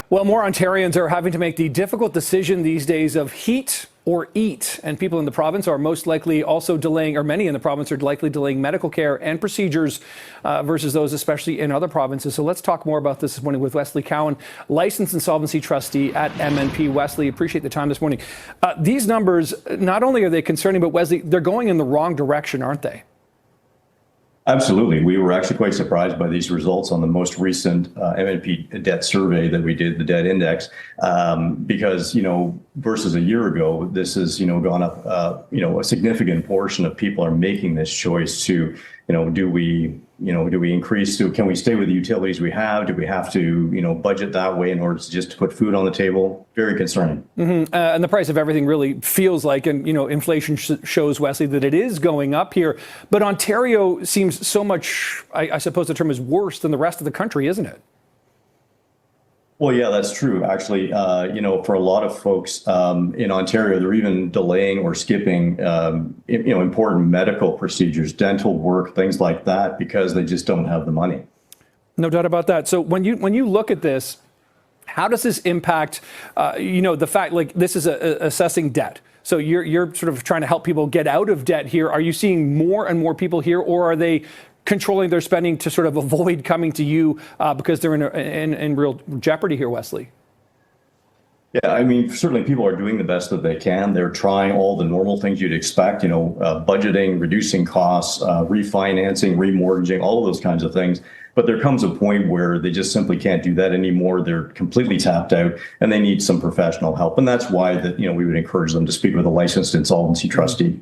Well, more Ontarians are having to make the difficult decision these days of heat or eat. And people in the province are most likely also delaying, or many in the province are likely delaying medical care and procedures versus those especially in other provinces. So let's talk more about this morning with Wesley Cowan, licensed insolvency trustee at MNP. Wesley, appreciate the time this morning. These numbers, not only are they concerning, but Wesley, they're going in the wrong direction, aren't they? Absolutely. We were actually quite surprised by these results on the most recent MNP debt survey that we did, the debt index, because, versus a year ago, this has, gone up, a significant portion of people are making this choice to, do we increase, can we stay with the utilities we have? Do we have to, budget that way in order to just put food on the table? Very concerning. And the price of everything really feels like, and, inflation shows, Wesley, that it is going up here. But Ontario seems so much, I suppose the term is worse than the rest of the country, isn't it? Well, yeah, that's true. Actually, for a lot of folks in Ontario, they're even delaying or skipping, important medical procedures, dental work, things like that, because they just don't have the money. No doubt about that. So when you look at this, how does this impact, the fact, like, this is assessing debt? So you're sort of trying to help people get out of debt here. Are you seeing more and more people here, or are they controlling their spending to sort of avoid coming to you because they're in real jeopardy here, Wesley? Yeah, I mean, certainly people are doing the best that they can. They're trying all the normal things you'd expect, budgeting, reducing costs, refinancing, remortgaging, all of those kinds of things. But there comes a point where they just simply can't do that anymore. They're completely tapped out and they need some professional help. And that's why we would encourage them to speak with a licensed insolvency trustee.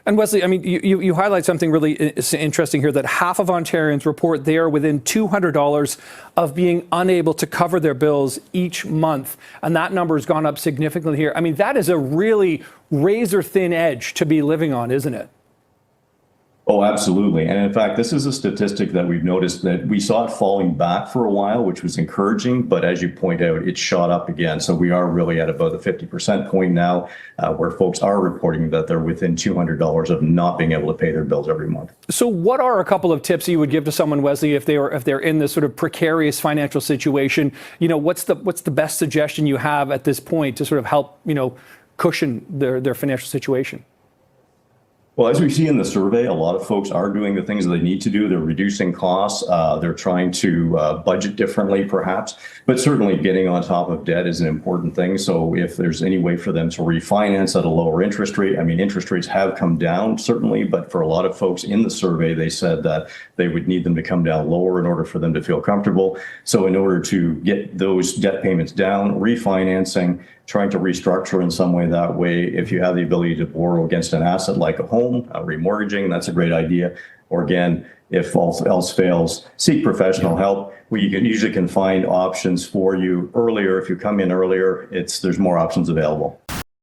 And Wesley, I mean, you highlight something really interesting here, that half of Ontarians report they are within $200 of being unable to cover their bills each month. And that number has gone up significantly here. I mean, that is a really razor thin edge to be living on, isn't it? Oh, absolutely. And in fact, this is a statistic that we've noticed that we saw it falling back for a while, which was encouraging. But as you point out, it shot up again. So we are really at about the 50% point now, where folks are reporting that they're within $200 of not being able to pay their bills every month. So what are a couple of tips you would give to someone, Wesley, if they're in this sort of precarious financial situation? What's the best suggestion you have at this point to sort of help, cushion their financial situation? Well, as we see in the survey, a lot of folks are doing the things that they need to do. They're reducing costs. They're trying to budget differently, perhaps. But certainly getting on top of debt is an important thing. So if there's any way for them to refinance at a lower interest rate, I mean, interest rates have come down, certainly. But for a lot of folks in the survey, they said that they would need them to come down lower in order for them to feel comfortable. So in order to get those debt payments down, refinancing, trying to restructure in some way that way. If you have the ability to borrow against an asset like a home, remortgaging, that's a great idea. Or again, if all else fails, seek professional help. We usually can find options for you earlier. If you come in earlier, there's more options available.